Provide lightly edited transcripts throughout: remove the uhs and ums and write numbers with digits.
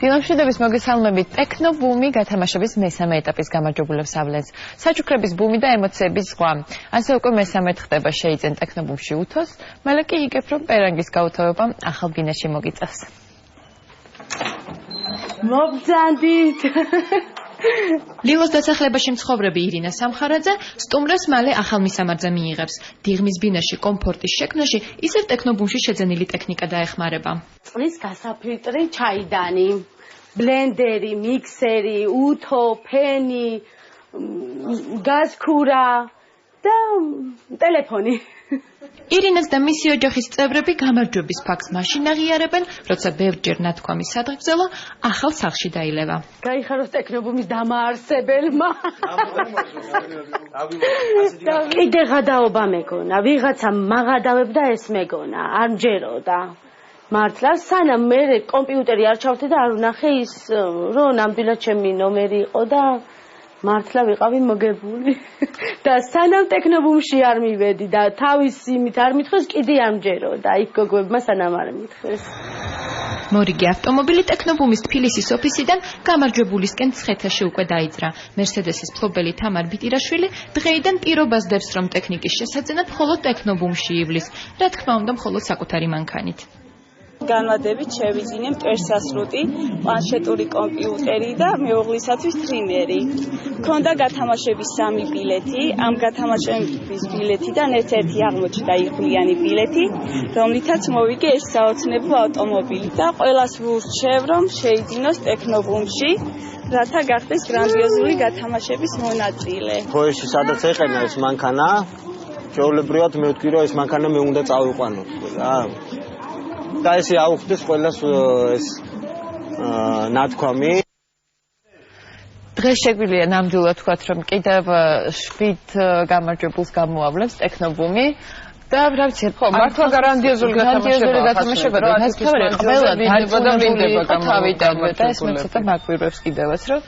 დილამშვიდობის მოგესალმებით. ტექნობუმი გათამაშების მესამე ეტაპის გამარჯვებულებს ავლენს. საჩუქრების ბუმი და ემოციების ზღვა. ასე უკვე მესამედ ხდება შეიძენ ტექნობუმში უთოს, მალე კი იგებ რომ პერანგის გაუთავება ახალ ბინაში მოგიწევს. მოგზანდით. ლილოს დასახლებაში მცხოვრები ირინა სამხარაძე სტუმრებს მალე ახალ მისამართზე მიიღებს. დიღმის ბინაში კომფორტის შექმნაში ისევ ტექნობუმში შეძენილი ტექნიკა დაეხმარება. წყლის გასაფილტრი ჩაიდანი, ბლენდერი, მიქსერი, უთო, ფენი, გაზქურა და ტელეფონი. ირინას და მისი ოჯახის წევრები გამარჯვების ფაქტს მაშინ აღიარებენ, როცა ბევრჯერ ნათქვამი სადღეგრძელო ახალ სახლში დაილევა. გაიხაროს ტექნობუმის დამაარსებელმა. კიდე ღადაობა მეგონა, ვიღაცა მაღადავებდა ეს მეგონა, არ მჯეროდა. მართლა სანამ მე კომპიუტერი არ ჩავთე და არ ვნახე ის რომ ნამდვილად ჩემი ნომერი იყო და მართლა ვიყავი მოგებული და სანამ ტექნობუმში არ მივედი და თავის იმით არ მითხეს კიდე არ მჯეროდა იქ გოგოებმა სანამ არ მითხეს. მორიგი ავტომობილი ტექნობუმის თბილისის ოფისიდან გამარჯვებულისკენ ცხეთაში უკვე დაიძრა. მერსედესის მფლობელი თამარ ბიტირაშვილი დღეიდან პირობას დევს რომ ტექნიკის შესაძენად მხოლოდ ტექნობუმში ივლის, რა თქმა უნდა მხოლოდ საკუთარი მანქანით. განვადებით შევიძინე მტვერსასრუტი, პლანშეტური კომპიუტერი და მეუღლისათვის ტრიმერი. მქონდა გათამაშების 3 ბილეთი, ამ გათამაშების ბილეთიდან ერთ-ერთი აღმოჩნდა იღბლიანი ბილეთი, რომლითაც მოვიგე ეს საოცნებო ავტომობილი და ყველას ვურჩევ, რომ შეიძინოს ტექნობუმში, რათა გახდეს გრანდიოზული გათამაშების მონაწილე. ფოეში სადაც ეყენა ეს მანქანა, ჩვეულებრივად მე ვთქვი, რომ ეს მანქანა მე უნდა წავიყვანო, რა. და ესე აუხდეს ყველას ეს ნათქვამი. დღეს შეგვიძლია ნამდვილად თქვათ, რომ კიდევ 7 გამარჯვებულს გამოავლენს ტექნობუმი და რა ვიცი, მართლა გრანდიოზული გათამაშება და ეს თავი ყველა დარწმუნებული თავიდანვე და ეს მე ცოტა მაგვირებს კიდევაც, რომ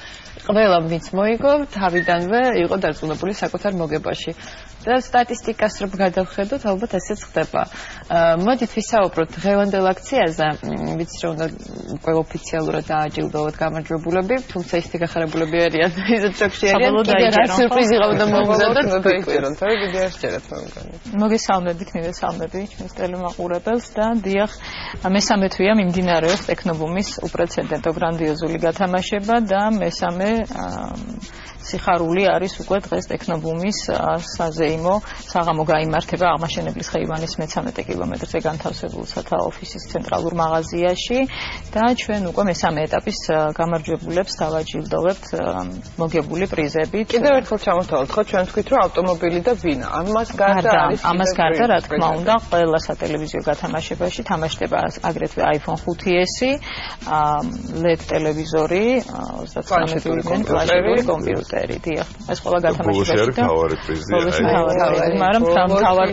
ყველა ვინც მოიგო თავიდანვე იყო დარწმუნებული საკუთარ მოგებაში. და სტატისტიკას რომ გადავხედოთ, ალბათ ესეც ხდება. მოდით ვისაუბროთ დღევანდელ აქციაზე, ვიცი რომ უნდა უკვე ოფიციალურად დააჯილდოვოთ გამარჯვებულები, თუმცა ისეთი გახარებულები არიან, ისეთ შოქში არიან, კიდე რა სიურპრიზი ყავდა მომგზავრდათ, დაიჭერონ, თავი კიდე არ შეერათ მე მგონი. მოგესალმებით, ჩვენს ტელემაყურებელს და დიახ, მესამე თვეა მიმდინარეობს ტექნობუმის უპრეცედენტო გრანდიოზული გათამაშება და მესამე სიხარული არის უკვე დღეს ტექნობუმის საზეიმო საღამო გაიმართება აღმაშენებლის ხეივანის მე-13 კილომეტრზე განთავსებულ სათა ოფისის ცენტრალურ მაღაზიაში და ჩვენ უკვე მესამე ეტაპის გამარჯვებულებს დავაჯილდოვებთ მოგებული პრიზებით. კიდევ ერთხელ ჩამოთავაზოთ, ხო ჩვენ თქვით რომ ავტომობილი და ბინა. ამას გარდა რა თქმა უნდა, ყველა სატელევიზიო გათამაშებაში თამაშდება აგრეთვე iPhone 5S, LED ტელევიზორი, 39 პლანშეტური კომპიუტერი. ეს ყველა გათამაშებაში და მაგრამ თავარ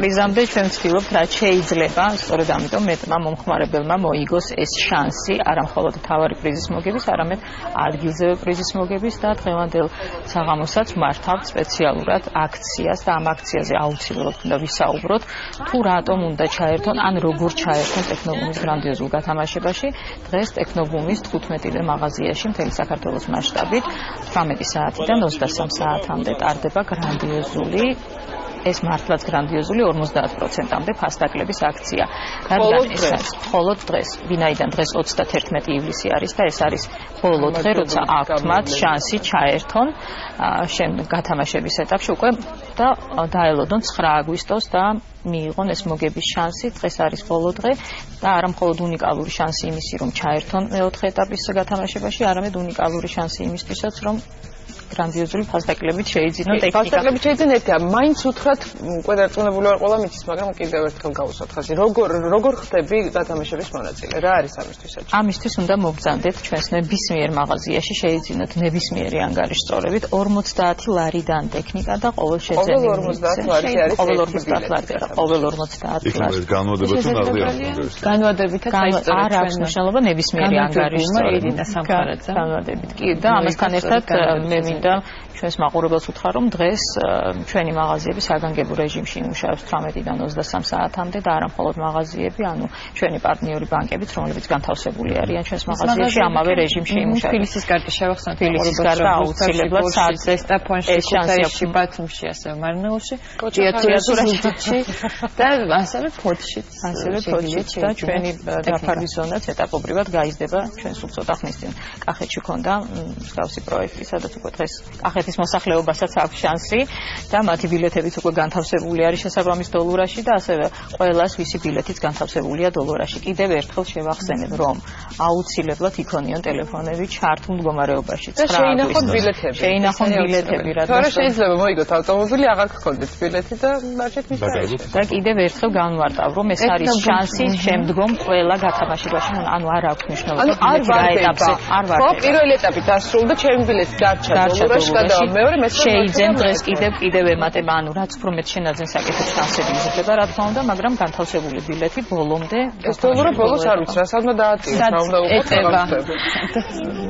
პრიზამდე ჩვენ ვცდილობთ რაც შეიძლება, სწორედ ამიტომ მეტმა მომხმარებელმა მოიგოს ეს შანსი, არა მხოლოდ თავარი პრიზის მოგების, არამედ ადგილზევე პრიზის მოგების და დღევანდელ საღამოსაც მართავთ სპეციალურად აქციას და ამ აქციაზე აუცილებლად უნდა ვისაუბროთ, თუ რატომ უნდა ჩაერთონ, ან როგორ ჩაერთონ ტექნობუმის გრანდიოზულ გათამაშებაში. დღეს ტექნობუმის 15 მაღაზიაში მთელი საქართველოს მასშტაბით 18 საათიდან 23 საათამდე ტარდება გრანდიოზული ეს მართლაც გრანდიოზული 50%-ამდე ფასდაკლების აქცია. მხოლოდ დღეს, ვინაიდან დღეს 31 ივლისი არის და ეს არის ბოლო დღე, როცა აქვთ მათ შანსი ჩაერთონ გათამაშების ეტაპში უკვე და დაელოდონ 9 აგვისტოს და მიიღონ ეს მოგების შანსი. დღეს არის ბოლო დღე და არა მხოლოდ უნიკალური შანსი იმისი, რომ ჩაერთონ მეოთხე ეტაპის გათამაშებაში, არამედ უნიკალური შანსი იმისთვისაც, რომ გრანდიოზული ფასდაკლებით შეიძინოთ ტექნიკა. ფასდაკლებით შეიძინეთ, მაინც უთხრათ უკვე დარწმუნებული ვარ ყველა მითის, მაგრამ კიდევ ერთხელ გავუსვათ ხაზი. როგორ ხდები გათამაშების მონაწილე? რა არის ამისთვისაც? ამისთვის უნდა მობრძანდეთ ჩვენს ნებისმიერ მაღაზიაში შეიძინოთ ნებისმიერი ანგარიშწორებით 50 ლარიდან ტექნიკა და ყოველ შეძენილი ყოველ 50 ლარი არა, ყოველ 50 ლარი. განვადება თუ ნაღდია? განვადებითაც არ აქვს მნიშვნელობა ნებისმიერი ანგარიშწორებით. ირინა სამხარაძე. განვადებით კი და ამასთან ერთად მე მინდა და ჩვენს მაყურებელს უთხრა რომ დღეს ჩვენი მაღაზიები საგანგებო რეჟიმში იმუშავებს 18-დან 23 საათამდე და არა მხოლოდ მაღაზიები, ანუ ჩვენი პარტნიორი ბანკებიც, რომლებიც განთავსებული არიან ჩვენს მაღაზიაში, ამავე რეჟიმში იმუშავებს. თბილისის გარდა შევახსენოთ, თბილისის გარდა აუცილებლად ზესტაფონში, ქუთაისში, ბათუმში, ასევე მარნეულში, ჭიათურაში და ასევე ფოთშიც. ასევე ფოთშიც და ჩვენი დაფარვის ზონაც ეტაპობრივად გაიზრდება. ჩვენ სულ ცოტა ხნის წინ კახეთში ქონდა მსგავსი პროექტი, სადაც უკვე დღეს კახეთის მოსახლეობასაც აქვს შანსი და მათი ბილეთებიც უკვე განთავსებული არის შესაბამის დოლურაში და ასევე ყველას ვისი ბილეთიც განთავსებულია დოლურაში. კიდევ ერთხელ შევახსენებ, რომ აუცილებლად იქონიონ ტელეფონები ჩართულ მდგომარეობაში. შეინახოთ ბილეთები. შეინახოთ ბილეთები, რადგან თორე შეიძლება მოიგოთ ავტომობილი, აღარ გქონდეთ ბილეთი და მარჯვეთ მისდაიჭეთ. და კიდევ ერთხელ განვარტავ, რომ ეს არის შანსი შემდგომ ყველა გათამაშებაში, ანუ არ აქვს მნიშვნელობა. არ ვარ პირველი ეტაპი დასრულდა, ჩემი ბილეთი დარჩა დოლურაში, გადავა მეორე, მესამე შეიძლება დღეს კიდევ ემატება, ანუ რაც უფრო მეტ შენაძენ საკითხებს შანსები იზრდება, რა თქმა უნდა, მაგრამ განთავსებული ბილეთი ბოლომდე ეს დოლური ბოლოს არ ვიცი, რა სადმა დააწიოს, რა უნდა უყურებთ.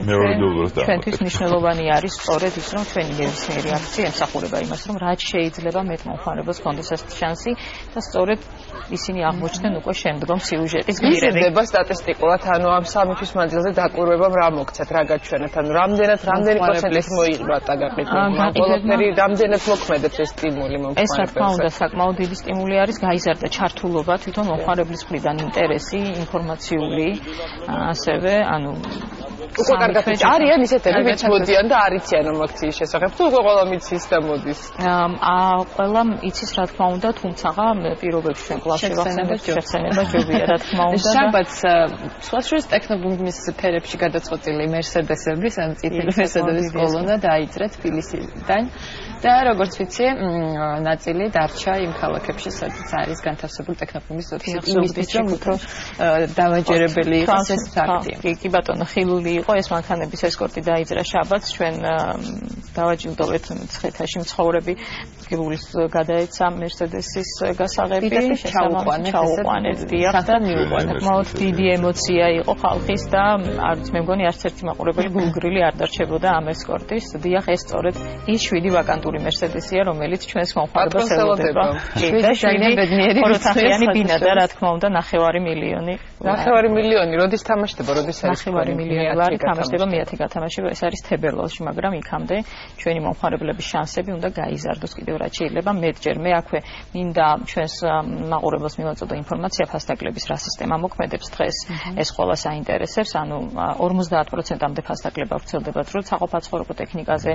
მეორე დოლურს და ჩვენთვის მნიშვნელოვანი არის სწორედ ის, რომ ჩვენი ნებისმიერი აქცია ემსახურება იმას, რომ რაც შეიძლება მეტ მომხმარებელს კონდეს ეს შანსი და სწორედ ისინი აღმოჩნდნენ უკვე შემდგომ სიუჟეტის გმირები. იზრდება სტატისტიკურად, ანუ ამ სამი თვის მანძილზე დაკვირვებამ რა მოგცეთ, რა გაჩვენეთ, ანუ რამდენი პროცენტით მოიყვა ტაგაყიდვა. ყველაფერი რამდენად მოქმედებს ეს სტიმული მომხმარებელს. ეს რა თქმა უნდა საკმაოდ დიდი სტიმული არის, გაიზარდა ჩართულობა, თვითონ მომხმარებლის მხრიდან ინტერესი, ინფორმაციული, ასევე ანუ უკვე კარგად არიან ისეთები, ვინც მოდიან და არ იციან ამ აქციის შესახებ, თუ უკვე ყველა მიცის და მოდის. ყველა იცის რა თქმა უნდა, თუმცა პირობებში ჩვენ კვლავ შევახსენებთ ჯობია რა თქმა უნდა. შაბათს სხვა შორის ტექნობუმის ფერებში გადაწყვეტილი მერსედესების, ან წითელი მერსედესის კოლონა დაიძრა თბილისიდან და როგორც ვიცი, ნაწილი დარჩა იმ ქალაქებში, სადაც არის განთავსებული ტექნობუმის ოფისი. იმისთვის რომ უფრო დავაჯერებელი იყოს ეს ფაქტი. კი ბატონო, ხილული იყო ეს მანქანების ესკორტი დაიძრა შაბათს, ჩვენ დავაჯილდოვეთ მცხეთაში მცხოვრები გებულის გადაეცა მერსედესის გასაღები, ჩაუყვანეთ დიახ და მიუყვანეთ. მოუთ დიდი ემოცია იყო ხალხის და არც მე მგონი არც ერთი მაყურებელი გულგრილი არ დარჩებოდა ამ ესკორტის. დიახ, ეს სწორედ ის 7 ვაკანტური მერსედესია, რომელიც ჩვენს მომხმარებელს ელოდება. და ხოროთახიანი ბინა და რა თქმა უნდა 9 მილიონი. 9 მილიონი, როდის თამაშდება, როდის არის 9 მილიონი ლარი თამაშდება, მეათე გათამაშება, ეს არის თებერვალში, მაგრამ იქამდე ჩვენი მომხმარებლების შანსები უნდა გაიზარდოს კიდევ რაც შეიძლება მეტჯერ. მე აქვე მინდა ჩვენს მაყურებელს მივაწოდო ინფორმაცია ფასდაკლების რა სისტემა მოქმედებს დღეს. ეს ყველა საინტერესებს, ანუ 50%-ამდე ფასდაკლება ვრცელდება დრო საყოფაცხოვრებო ტექნიკაზე,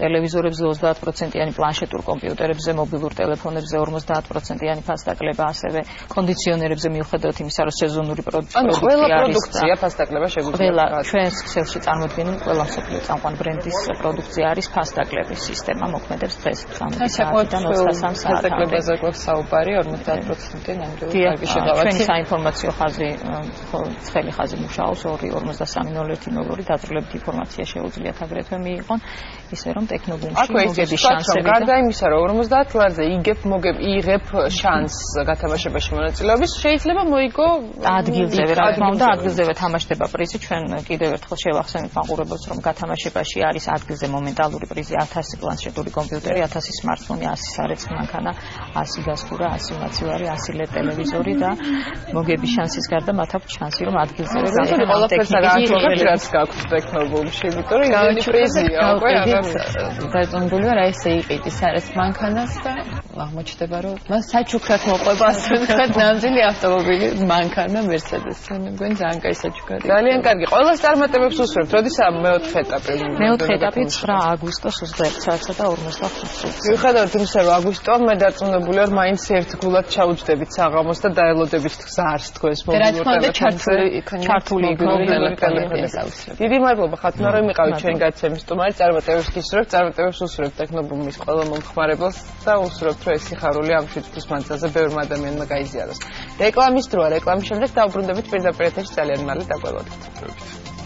ტელევიზორებზე 30%-იანი პლანშეტურ კომპიუტერებზე, მობილურ ტელეფონებზე 50%-იანი ფასდაკლება, ასევე კონდიციონერებზე მიუხედავად იმისა, რომ სეზონური პროდუქცია არის. ყველა პროდუქცია ფასდაკლება შეგვიძლია. ჩვენს ქსელში წარმოქმნილი ყველა მსოფლიო წამყვან ბრენდის პროდუქცია არის ფასდაკლების სისტემა მოქმედებს დღეს 13 საათიდან 23 საათამდე. ფასდაკლებაზე გვაქვს საუბარი 50%-იან ნამდვილად შეგავათი. ჩვენი საინფორმაციო ხაზი, ცხელი ხაზი მუშაობს 2-53-01-02 დაძრულებით ინფორმაცია შეუძლიათ აგრეთვე მიიღონ, ისე რომ ტექნობუმში მოგების შანსები. გარდა იმისა, რომ 50 ლარზე იღებ შანსს გათამაშებაში მონაწილეობის, შეიძლება მოიგო ადგილზევე, რა თქმა უნდა, ადგილზევე თამაშდება პრიზი. ჩვენ კიდევ ერთხელ შევახსენებთ მაყურებელს, რომ გათამაშებაში არის ადგილზე მომენტალური პრიზი 1000 პლანშეტური კომპიუტერი, 1000 სმარტფონი, 100 სარეცხი მანქანა, 100 გასტურა, 100 მაცივარი, 100 LED ტელევიზორი და მოგების შანსის გარდა მათ აქვს შანსი, რომ ადგილზევე გამოდიან ტექნიკები, რაც გაქვთ ტექნობუმში, იმიტომ რომ იმენი პრიზია, უკვე დაწონებულია რა ესე იყიდის სარეცხ მანქანას და აღმოჩნდება, რომ მას საჩუქრად მოყვება, ასე ვთქვათ, ნამდვილი ავტომობილი, მანქანა, მერსედესი. მე მგონი ძალიან კაი საჩუქრად. ძალიან კარგი. ყველას წარმატებებს უსურვებთ. როდესაც მეოთხე ეტაპი? მეოთხე ეტაპი 9 აგვისტოს 21 საათსა და 45 წუთს. მიუხედავად იმისა, რომ აგვისტოა მე დარწმუნებული ვარ, მაინც ერთგულად ჩაუჯდებით საღამოს და დაელოდებით გზას თქვენს მობილურ ტელეფონზე. ჩართული ტელეფონი. დიდი მადლობა ხათუნა, რომ იყავით ჩვენი გაცემის სტუმარი. წარმატებებს გისურვებთ, წარმატებებს უსურვებთ ტექნობუმის ყველა მომხმარებელს და უსურვებთ, რომ ეს სიხარული ამ 7 თვის მანძილზე ბევრმა ადამიანმა გაიზიაროს. რეკლამის დროა, რეკლამის შემდეგ დავბრუნდებით პირდაპირ ეთერში ძალიან მალე დაგველოდებით.